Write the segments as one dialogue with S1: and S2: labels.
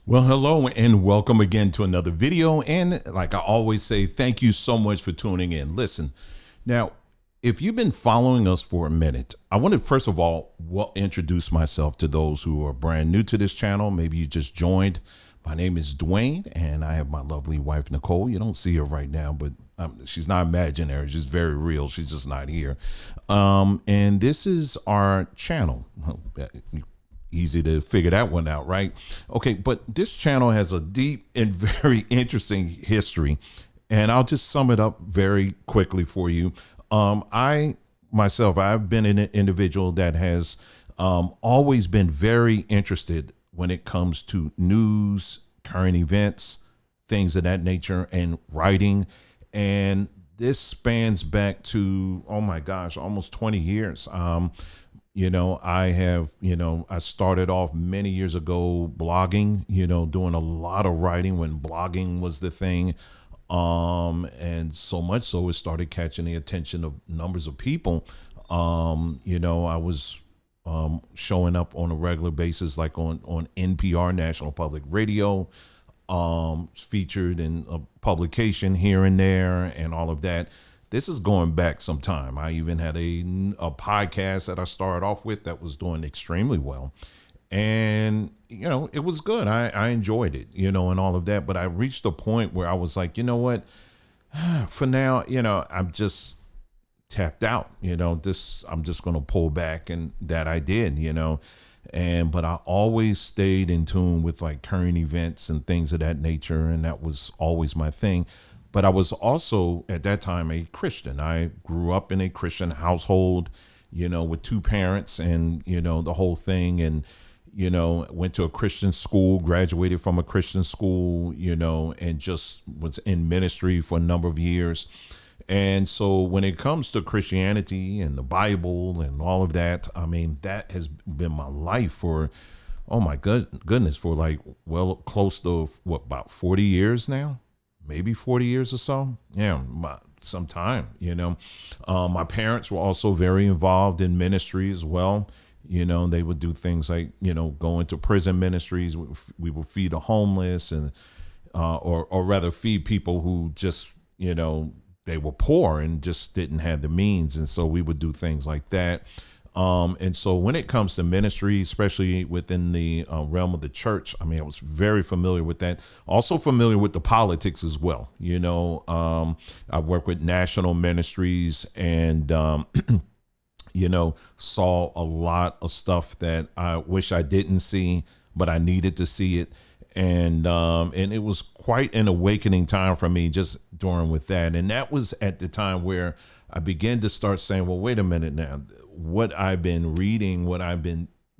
S1: Well, hello and welcome again to another video. And like I always say, thank you so much for tuning in. Listen, now, if you've been following us for a minute, I want to first of all introduce myself to those who are brand new to this channel. Maybe you just joined. My name is Dwayne, and I have my lovely wife, Nicole. You don't see her right now, but she's not imaginary. She's very real. She's just not here. And this is our channel. Easy to figure that one out, right? Okay, but this channel has a deep and very interesting history, and I'll just sum it up very quickly for you. I've been an individual that has always been very interested when it comes to news, current events, things of that nature, and writing. And this spans back to, oh my gosh, almost 20 years. I started off many years ago blogging, doing a lot of writing when blogging was the thing. And so much so it started catching the attention of numbers of people. I was showing up on a regular basis, like on NPR, National Public Radio, featured in a publication here and there and all of that. This is going back some time. I even had a podcast that I started off with that was doing extremely well. And, it was good. I enjoyed it, and all of that. But I reached a point where I was like, you know what? For now, I'm just tapped out, I'm just going to pull back. And that I did, but I always stayed in tune with like current events and things of that nature. And that was always my thing. But I was also at that time a Christian. I grew up in a Christian household, with two parents and, the whole thing. And, went to a Christian school, graduated from a Christian school, and just was in ministry for a number of years. And so when it comes to Christianity and the Bible and all of that, I mean, that has been my life for, oh my goodness, for like, well, close to about 40 years now. Maybe 40 years or so. Yeah, some time, My parents were also very involved in ministry as well. They would do things like, go into prison ministries. We would feed the homeless and, or rather feed people who just, they were poor and just didn't have the means. And so we would do things like that. And so when it comes to ministry, especially within the realm of the church, I mean, I was very familiar with that. Also familiar with the politics as well. I work with national ministries and, saw a lot of stuff that I wish I didn't see, but I needed to see it. And it was quite an awakening time for me just during with that. And that was at the time where I began to start saying, well, wait a minute now, what I've been reading,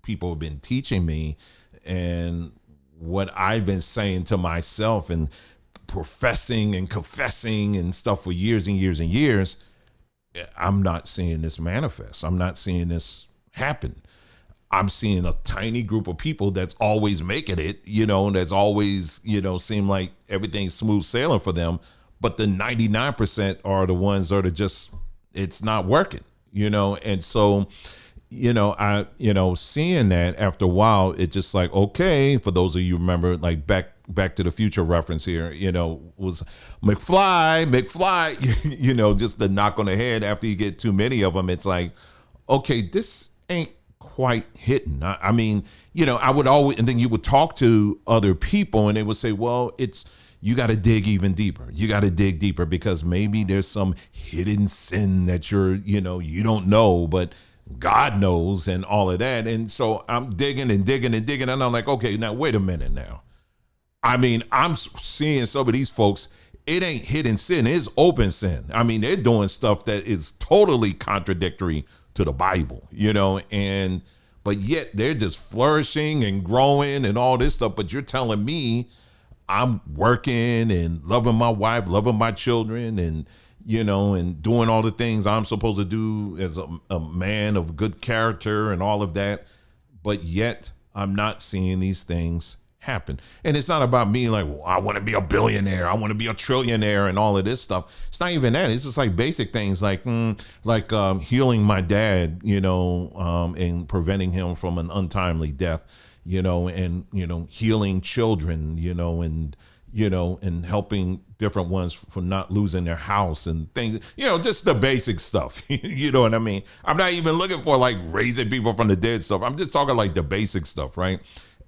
S1: people have been teaching me and what I've been saying to myself and professing and confessing and stuff for years and years and years, I'm not seeing this manifest. I'm not seeing this happen. I'm seeing a tiny group of people that's always making it, that's always, seem like everything's smooth sailing for them. But the 99% are the ones that are just, it's not working, and so, seeing that after a while, it just like, okay, for those of you remember, like back to the Future reference here, was McFly, just the knock on the head after you get too many of them. It's like, okay, this ain't quite hitting. I mean, I would always, and then you would talk to other people and they would say, well, you got to dig even deeper. You got to dig deeper because maybe there's some hidden sin that you don't know, but God knows and all of that. And so I'm digging and digging and digging. And I'm like, okay, now wait a minute now. I mean, I'm seeing some of these folks, it ain't hidden sin, it's open sin. I mean, they're doing stuff that is totally contradictory to the Bible, but yet they're just flourishing and growing and all this stuff. But you're telling me I'm working and loving my wife, loving my children and, and doing all the things I'm supposed to do as a man of good character and all of that. But yet I'm not seeing these things happen. And it's not about me like, well, I want to be a billionaire, I want to be a trillionaire and all of this stuff. It's not even that. It's just like basic things like healing my dad, and preventing him from an untimely death. and healing children, and helping different ones for not losing their house and things, just the basic stuff. You know what I mean? I'm not even looking for like raising people from the dead stuff. I'm just talking like the basic stuff, right?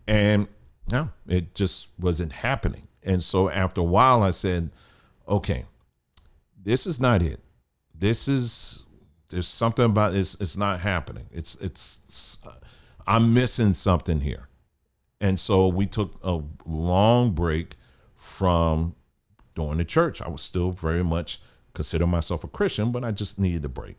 S1: And no, it just wasn't happening. And so after a while, I said, okay, this is not it. There's something about this. It's not happening. I'm missing something here. And so we took a long break from going to church. I was still very much consider myself a Christian, but I just needed a break.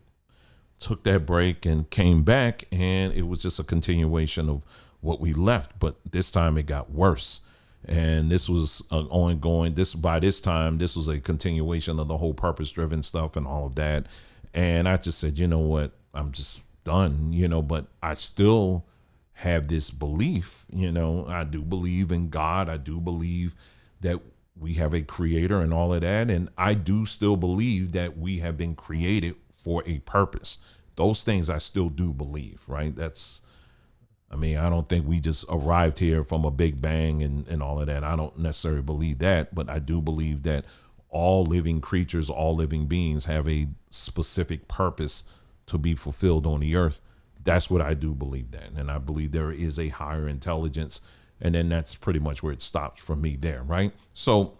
S1: Took that break and came back, and it was just a continuation of what we left. But this time it got worse. And this was ongoing. By this time, this was a continuation of the whole purpose-driven stuff and all of that. And I just said, you know what? I'm just done, but I still have this belief, I do believe in God. I do believe that we have a creator and all of that. And I do still believe that we have been created for a purpose. Those things I still do believe, right? I don't think we just arrived here from a big bang and all of that. I don't necessarily believe that, but I do believe that all living creatures, all living beings have a specific purpose to be fulfilled on the earth. That's what I do believe that. And I believe there is a higher intelligence. And then that's pretty much where it stops for me there, right? So,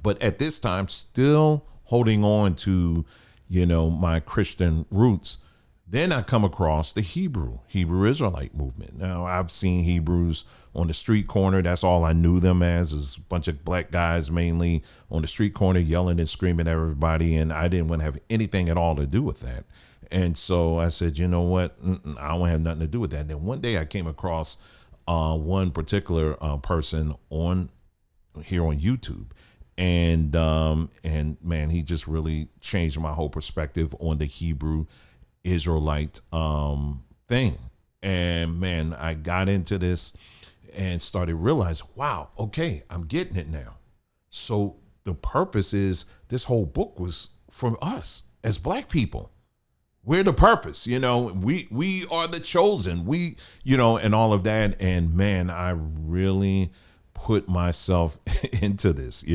S1: but at this time, still holding on to, my Christian roots. Then I come across the Hebrew Israelite movement. Now, I've seen Hebrews on the street corner. That's all I knew them as, is a bunch of black guys mainly on the street corner yelling and screaming at everybody. And I didn't want to have anything at all to do with that. And so I said, you know what? I don't have nothing to do with that. And then one day I came across one particular person here on YouTube. And man, he just really changed my whole perspective on the Hebrew Israelite thing. And man, I got into this and started realizing, wow, okay, I'm getting it now. So the purpose is, this whole book was for us as black people. We're the purpose, we are the chosen, and all of that. And man, I really put myself into this,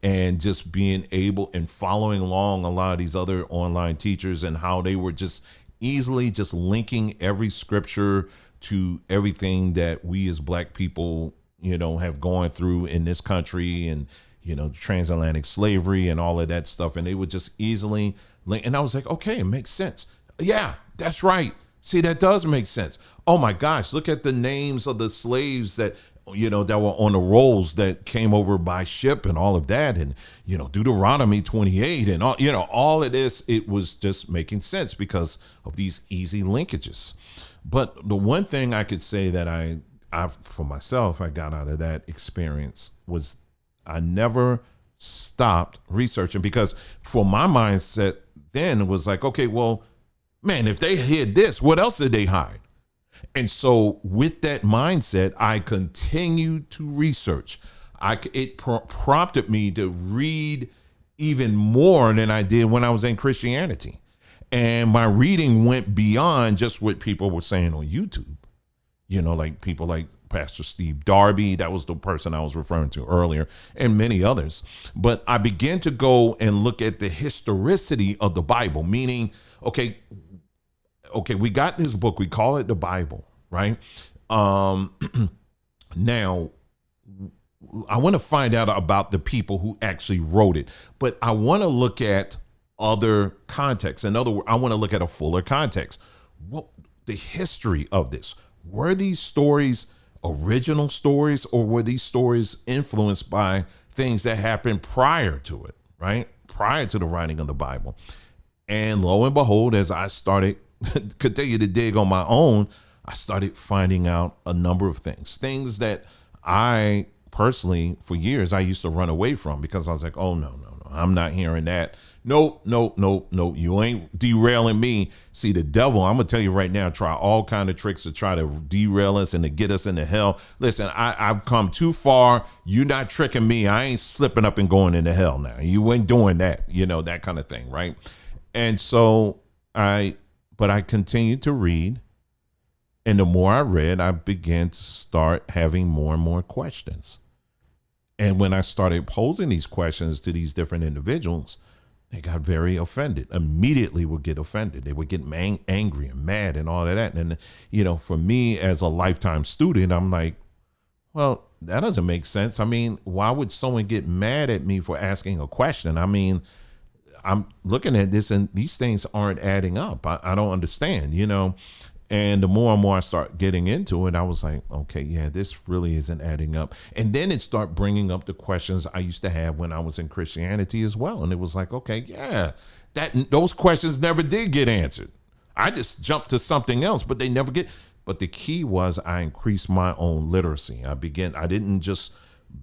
S1: and just being able and following along a lot of these other online teachers and how they were just easily just linking every scripture to everything that we as black people, have gone through in this country, and, transatlantic slavery and all of that stuff. And they would just easily link. And I was like, okay, it makes sense. Yeah, that's right. See, that does make sense. Oh my gosh, look at the names of the slaves that that were on the rolls that came over by ship and all of that. And, Deuteronomy 28 and all of this, it was just making sense because of these easy linkages. But the one thing I could say that I for myself, I got out of that experience was I never stopped researching, because for my mindset then it was like, okay, well, man, if they hid this, what else did they hide? And so with that mindset, I continued to research. It prompted me to read even more than I did when I was in Christianity. And my reading went beyond just what people were saying on YouTube. Like people like Pastor Steve Darby, that was the person I was referring to earlier, and many others. But I began to go and look at the historicity of the Bible, meaning, okay, we got this book, we call it the Bible, right? Now, I want to find out about the people who actually wrote it, but I want to look at other contexts. In other words, I want to look at a fuller context. What the history of this? Were these stories original stories, or were these stories influenced by things that happened prior to it, right? Prior to the writing of the Bible. And lo and behold, as I started continue to dig on my own, I started finding out a number of things that I personally, for years, I used to run away from, because I was like, oh, no, I'm not hearing that. No, you ain't derailing me. See, the devil, I'm going to tell you right now, try all kind of tricks to try to derail us and to get us into hell. Listen, I've come too far. You're not tricking me. I ain't slipping up and going into hell now. You ain't doing that, that kind of thing, right? And so I continued to read. And the more I read, I began to start having more and more questions. And when I started posing these questions to these different individuals, they got very offended. Immediately would get offended. They would get angry and mad and all of that. And, for me as a lifetime student, I'm like, well, that doesn't make sense. I mean, why would someone get mad at me for asking a question? I mean, I'm looking at this and these things aren't adding up. I don't understand, And the more and more I start getting into it, I was like, okay, yeah, this really isn't adding up. And then it started bringing up the questions I used to have when I was in Christianity as well. And it was like, okay, yeah, those questions never did get answered. I just jumped to something else, but they never get. But the key was I increased my own literacy. I didn't just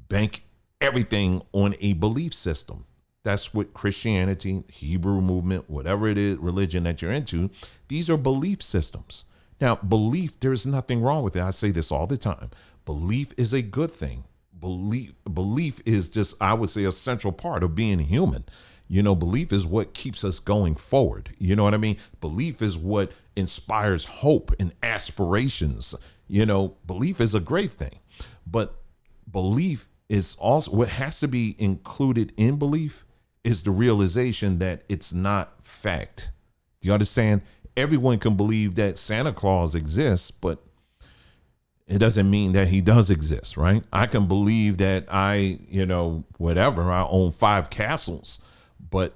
S1: bank everything on a belief system. That's what Christianity, Hebrew movement, whatever it is, religion that you're into, these are belief systems. Now, belief, there's nothing wrong with it. I say this all the time. Belief is a good thing. Belief is just, I would say, a central part of being human. Belief is what keeps us going forward. You know what I mean? Belief is what inspires hope and aspirations. Belief is a great thing. But belief is also, what has to be included in belief is the realization that it's not fact. Do you understand? Everyone can believe that Santa Claus exists, but it doesn't mean that he does exist, right? I can believe that I own 5 castles, but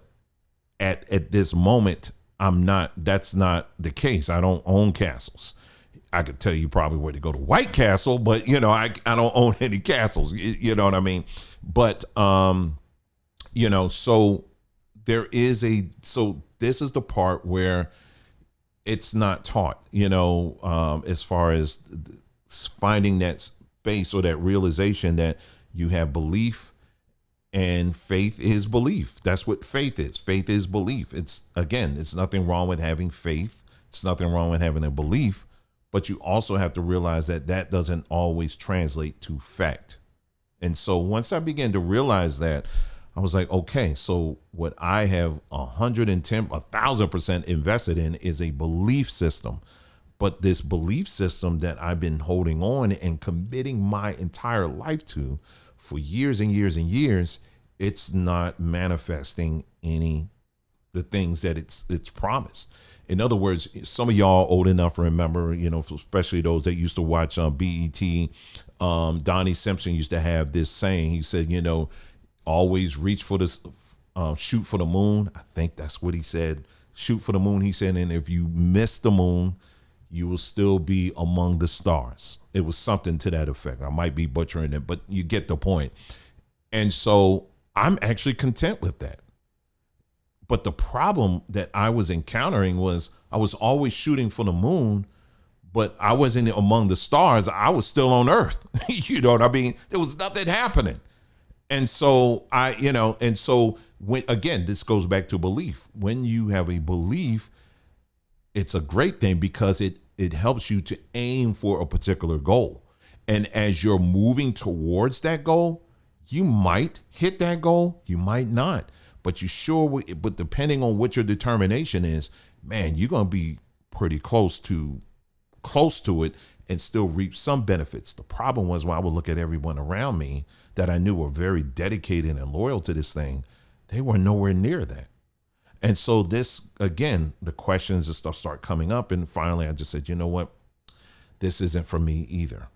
S1: at this moment, that's not the case. I don't own castles. I could tell you probably where to go to White Castle, but I don't own any castles. You know what I mean? But so this is the part where it's not taught, as far as finding that space or that realization that you have belief and faith is belief. That's what faith is. Faith is belief. It's nothing wrong with having faith. It's nothing wrong with having a belief, but you also have to realize that doesn't always translate to fact. And so once I began to realize that, I was like, okay, so what I have 1,000% invested in is a belief system. But this belief system that I've been holding on and committing my entire life to for years and years and years, it's not manifesting the things that it's promised. In other words, some of y'all old enough to remember, especially those that used to watch BET, Donnie Simpson used to have this saying. He said, always reach for this, shoot for the moon. I think that's what he said. Shoot for the moon, he said, and if you miss the moon, you will still be among the stars. It was something to that effect. I might be butchering it, but you get the point. And so I'm actually content with that. But the problem that I was encountering was I was always shooting for the moon, but I wasn't among the stars. I was still on Earth. You know what I mean? There was nothing happening. And so again, this goes back to belief. When you have a belief, it's a great thing because it helps you to aim for a particular goal. And as you're moving towards that goal, you might hit that goal, you might not. But but depending on what your determination is, man, you're going to be pretty close to it and still reap some benefits. The problem was when I would look at everyone around me that I knew were very dedicated and loyal to this thing, they were nowhere near that. And so this, again, the questions and stuff start coming up. And finally, I just said, you know what? This isn't for me either,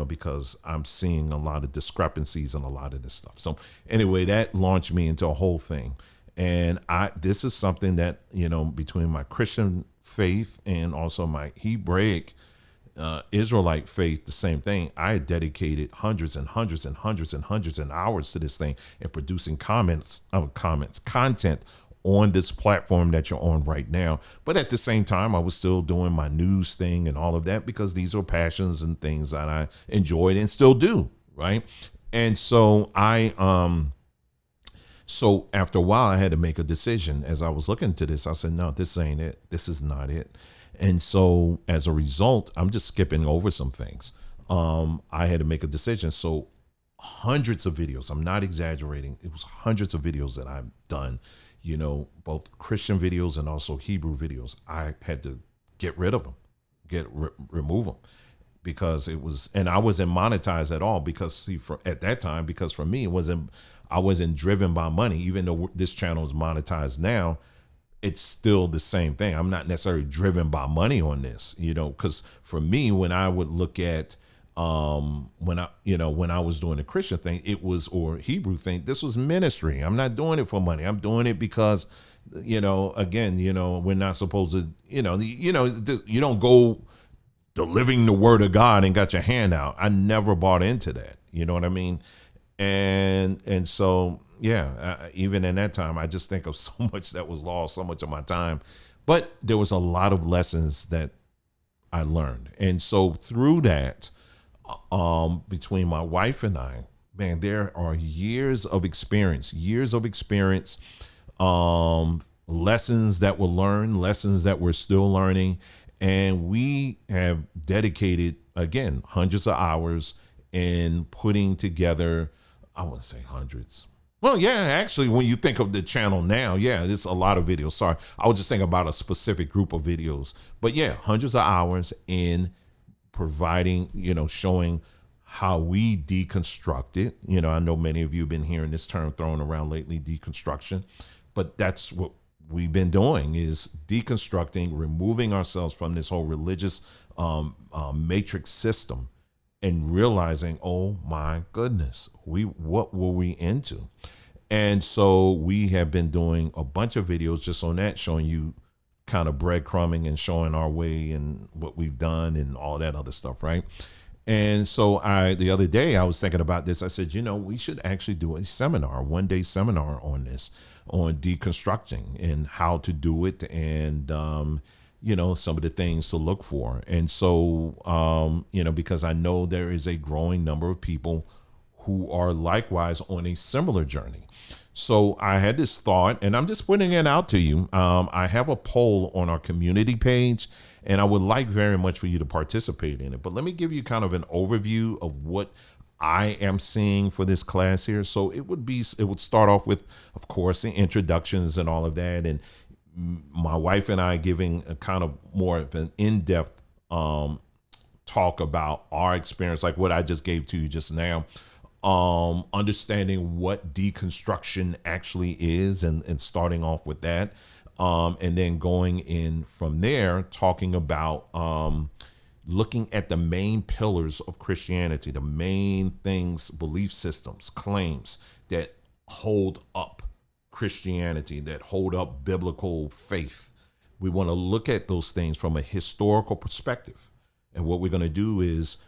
S1: because I'm seeing a lot of discrepancies in a lot of this stuff. So anyway, that launched me into a whole thing. And this is something that, between my Christian faith and also my Hebraic Israelite faith, the same thing. I had dedicated hundreds and hundreds and hundreds and hundreds of hours to this thing and producing content on this platform that you're on right now. But at the same time, I was still doing my news thing and all of that because these are passions and things that I enjoyed and still do, right? And so so after a while, I had to make a decision. As I was looking to this, I said, no, this ain't it. This is not it. And so as a result, I'm just skipping over some things. I had to make a decision. So hundreds of videos, I'm not exaggerating. It was hundreds of videos that I've done, both Christian videos and also Hebrew videos. I had to get rid of them. remove them, because it was, and I wasn't monetized at all, because at that time, because for me, I wasn't driven by money. Even though this channel is monetized now, it's still the same thing. I'm not necessarily driven by money on this, because for me, when I would look at, when I was doing the Christian thing, it was, or Hebrew thing, this was ministry. I'm not doing it for money. I'm doing it because, again, we're not supposed to, you don't go delivering the word of God and got your hand out. I never bought into that. You know what I mean? And so, yeah, even in that time, I just think of so much that was lost, so much of my time. But there was a lot of lessons that I learned. And so through that, between my wife and I, man, there are years of experience, lessons that were learned, lessons that we're still learning. And we have dedicated, again, hundreds of hours in putting together, I wouldn't say hundreds. Well, yeah, actually, when you think of the channel now, yeah, there's a lot of videos. Sorry, I was just thinking about a specific group of videos. But yeah, hundreds of hours in providing, showing how we deconstruct it. I know many of you have been hearing this term thrown around lately, deconstruction, but that's what we've been doing, is deconstructing, removing ourselves from this whole religious matrix system, and realizing, oh my goodness, what were we into? And so we have been doing a bunch of videos just on that, showing you kind of breadcrumbing and showing our way and what we've done and all that other stuff, right? And so the other day I was thinking about this. I said, we should actually do a seminar, one-day seminar on this, on deconstructing and how to do it, and some of the things to look for. And so because I know there is a growing number of people who are likewise on a similar journey. So I had this thought, and I'm just putting it out to you. I have a poll on our community page, and I would like very much for you to participate in it. But let me give you kind of an overview of what I am seeing for this class here. So it would start off with, of course, the introductions and all of that, and my wife and I giving a kind of more of an in-depth talk about our experience, like what I just gave to you just now. Understanding what deconstruction actually is, and starting off with that, and then going in from there, talking about looking at the main pillars of Christianity, the main things, belief systems, claims that hold up Christianity, that hold up biblical faith. We want to look at those things from a historical perspective. And what we're going to do is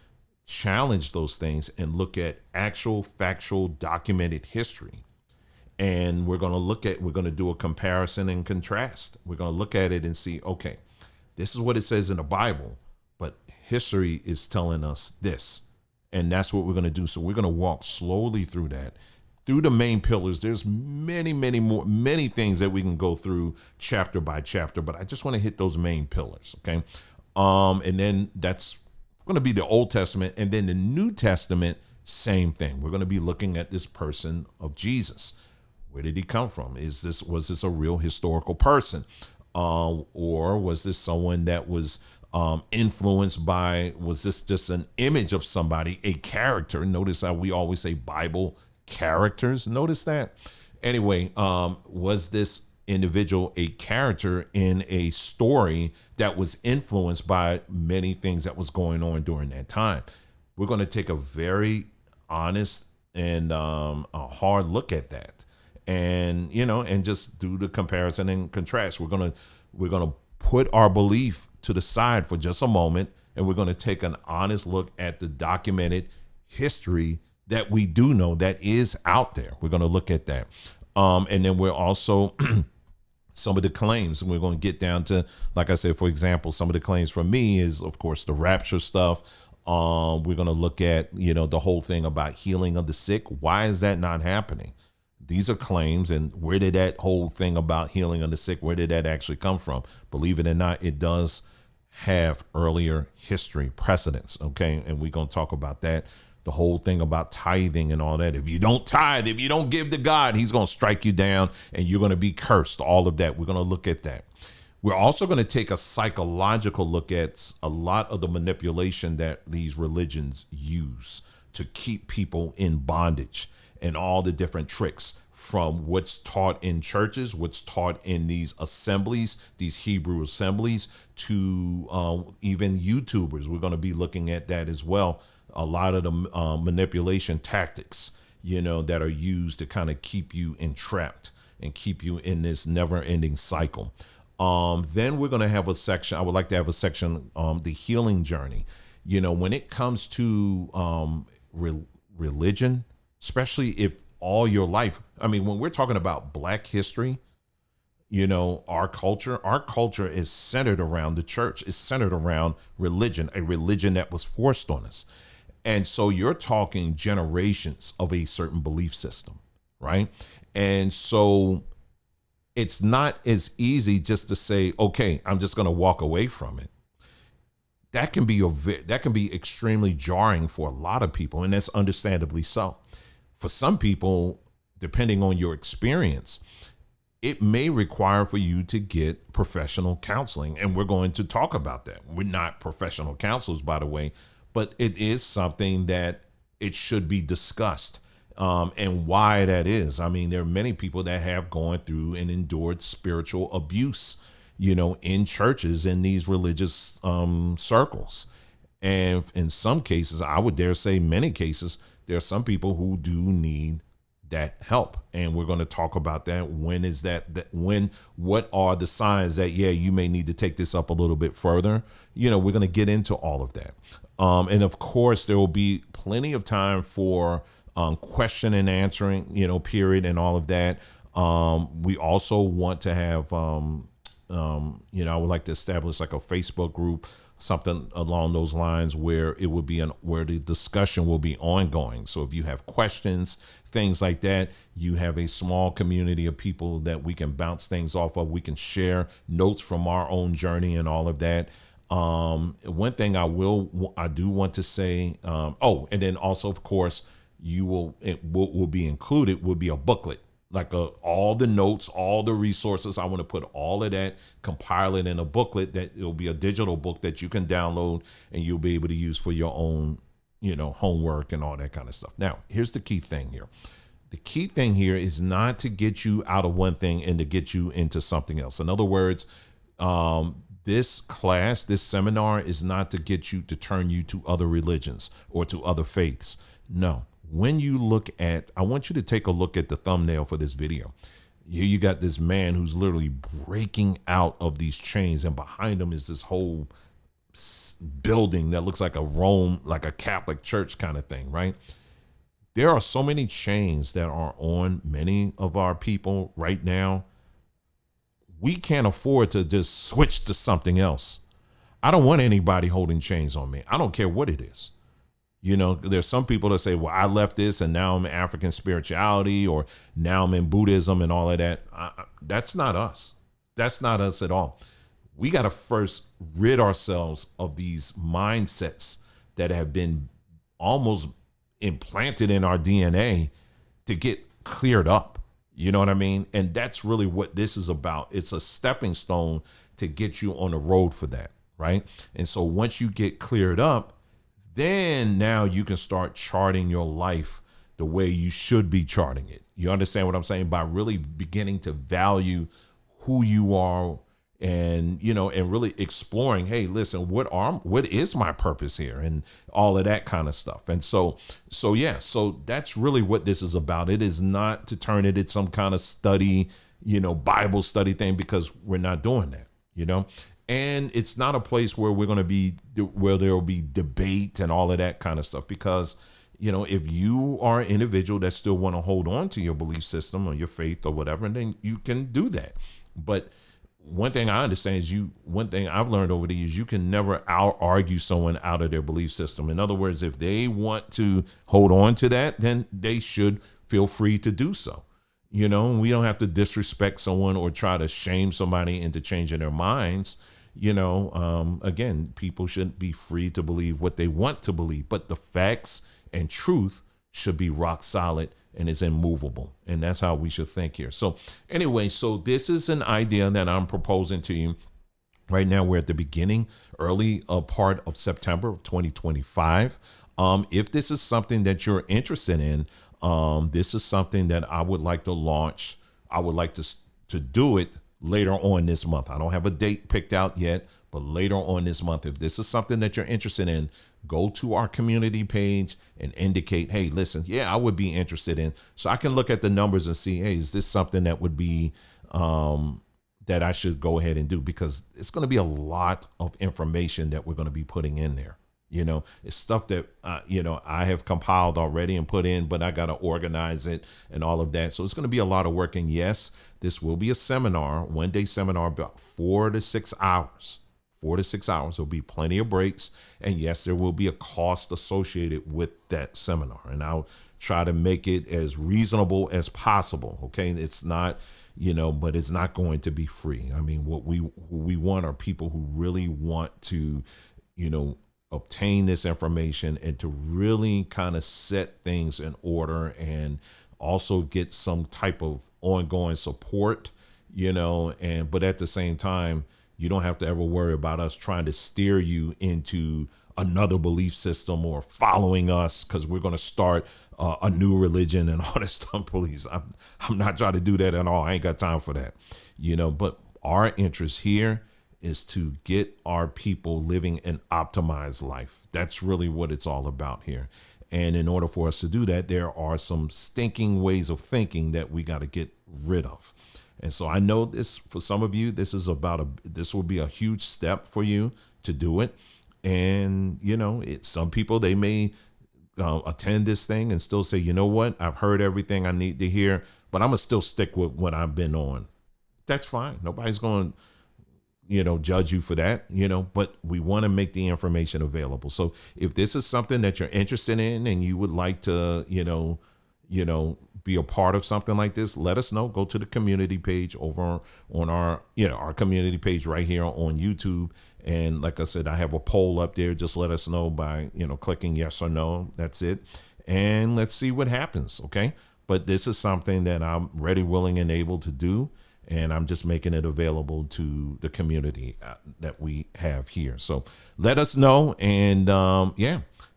S1: challenge those things and look at actual factual documented history. And we're going to do a comparison and contrast. We're going to look at it and see, okay, this is what it says in the Bible, but history is telling us this. And that's what we're going to do. So we're going to walk slowly through that, through the main pillars. There's many things that we can go through chapter by chapter, but I just want to hit those main pillars. Okay. And then that's going to be the Old Testament, and then the New Testament, same thing. We're going to be looking at this person of Jesus. Where did he come from? Was this a real historical person? Or was this someone that was influenced by, was this just an image of somebody, a character? Notice how we always say Bible characters. Notice that. Anyway, was this individual a character in a story that was influenced by many things that was going on during that time? We're going to take a very honest and a hard look at that, and and just do the comparison and contrast. We're going to put our belief to the side for just a moment, and we're going to take an honest look at the documented history that we do know that is out there. We're going to look at that, and then we're also some of the claims, and we're going to get down to, like I said, for example, some of the claims for me is, of course, the rapture stuff. We're going to look at, the whole thing about healing of the sick. Why is that not happening? These are claims, and where did that whole thing about healing of the sick, where did that actually come from? Believe it or not, it does have earlier history precedents. Okay. And we're going to talk about that. The whole thing about tithing and all that. If you don't tithe, if you don't give to God, he's going to strike you down and you're going to be cursed. All of that. We're going to look at that. We're also going to take a psychological look at a lot of the manipulation that these religions use to keep people in bondage, and all the different tricks from what's taught in churches, what's taught in these assemblies, these Hebrew assemblies, to even YouTubers. We're going to be looking at that as well. A lot of the manipulation tactics, that are used to kind of keep you entrapped and keep you in this never ending cycle. Then we're going to have a section. I would like to have a section, the healing journey. When it comes to religion, especially if all your life, I mean, when we're talking about Black history, our culture is centered around the church, is centered around religion, a religion that was forced on us. And so you're talking generations of a certain belief system, right? And so it's not as easy just to say, okay, I'm just going to walk away from it. That can be extremely jarring for a lot of people, and that's understandably so. For some people, depending on your experience, it may require for you to get professional counseling, and we're going to talk about that. We're not professional counselors, by the way, but it is something that it should be discussed. And why that is. I mean, there are many people that have gone through and endured spiritual abuse, in churches, in these religious circles. And in some cases, I would dare say many cases, there are some people who do need that help. And we're going to talk about that. When is what are the signs that, you may need to take this up a little bit further? We're going to get into all of that. And of course, there will be plenty of time for question and answering, period, and all of that. We also want to have, I would like to establish like a Facebook group, something along those lines, where it would be where the discussion will be ongoing. So if you have questions, things like that, you have a small community of people that we can bounce things off of. We can share notes from our own journey and all of that. One thing I do want to say, and then also, of course, will be included will be a booklet, like all the notes, all the resources. I want to put all of that, compile it in a booklet that it'll be a digital book that you can download and you'll be able to use for your own, homework and all that kind of stuff. Now, here's the key thing here. The key thing here is not to get you out of one thing and to get you into something else. In other words, this seminar is not to turn you to other religions or to other faiths. No. When you I want you to take a look at the thumbnail for this video. Here you got this man who's literally breaking out of these chains, and behind him is this whole building that looks like like a Catholic church kind of thing, right? There are so many chains that are on many of our people right now. We can't afford to just switch to something else. I don't want anybody holding chains on me. I don't care what it is. There's some people that say, well, I left this and now I'm in African spirituality, or now I'm in Buddhism and all of that. That's not us. That's not us at all. We got to first rid ourselves of these mindsets that have been almost implanted in our DNA to get cleared up. You know what I mean? And that's really what this is about. It's a stepping stone to get you on the road for that, right? And so once you get cleared up, then now you can start charting your life the way you should be charting it. You understand what I'm saying? By really beginning to value who you are, and and really exploring, hey, listen, what is my purpose here, and all of that kind of stuff. And so that's really what this is about. It is not to turn it into some kind of study, Bible study thing, because we're not doing that, And it's not a place where there will be debate and all of that kind of stuff, because, if you are an individual that still want to hold on to your belief system or your faith or whatever, then you can do that. But one thing I understand is one thing I've learned over the years, you can never argue someone out of their belief system. In other words, if they want to hold on to that, then they should feel free to do so. We don't have to disrespect someone or try to shame somebody into changing their minds. Again, people should be free to believe what they want to believe, but the facts and truth should be rock solid and is immovable. And that's how we should think here. So anyway, so this is an idea that I'm proposing to you. Right now, we're at the beginning, early part of September of 2025. If this is something that you're interested in, this is something that I would like to launch. I would like to do it later on this month. I don't have a date picked out yet, but later on this month, if this is something that you're interested in, go to our community page and indicate, hey, listen, yeah, I would be interested in. So I can look at the numbers and see, hey, is this something that would be that I should go ahead and do, because it's going to be a lot of information that we're going to be putting in there. It's stuff that, I have compiled already and put in, but I got to organize it and all of that. So it's going to be a lot of work. And yes, this will be a seminar, 1-day seminar, about 4 to 6 hours. 4 to 6 hours. There'll be plenty of breaks. And yes, there will be a cost associated with that seminar. And I'll try to make it as reasonable as possible. Okay. It's not, but it's not going to be free. I mean, what we want are people who really want to, obtain this information and to really kind of set things in order, and also get some type of ongoing support, but at the same time, you don't have to ever worry about us trying to steer you into another belief system or following us because we're going to start a new religion and all this stuff. Please, I'm not trying to do that at all. I ain't got time for that, but our interest here is to get our people living an optimized life. That's really what it's all about here. And in order for us to do that, there are some stinking ways of thinking that we got to get rid of. And so I know this, for some of you, this will be a huge step for you to do it. And, some people, they may attend this thing and still say, you know what, I've heard everything I need to hear, but I'm going to still stick with what I've been on. That's fine. Nobody's going to, judge you for that, but we want to make the information available. So if this is something that you're interested in and you would like to, be a part of something like this, let us know. Go to the community page over on our community page right here on YouTube. And like I said, I have a poll up there. Just let us know by, clicking yes or no. That's it. And let's see what happens. Okay. But this is something that I'm ready, willing, and able to do. And I'm just making it available to the community that we have here. So let us know. And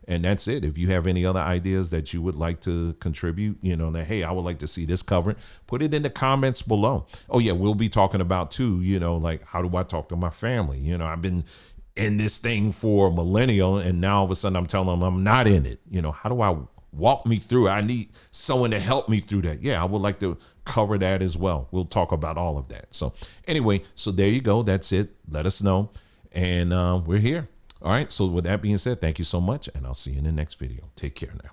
S1: and that's it. If you have any other ideas that you would like to contribute, that, hey, I would like to see this covered, put it in the comments below. Oh, yeah, we'll be talking about, too, like, how do I talk to my family? I've been in this thing for a millennial, and now all of a sudden I'm telling them I'm not in it. How do I walk me through it? I need someone to help me through that. Yeah, I would like to cover that as well. We'll talk about all of that. So anyway, so there you go. That's it. Let us know. And we're here. All right. So with that being said, thank you so much. And I'll see you in the next video. Take care now.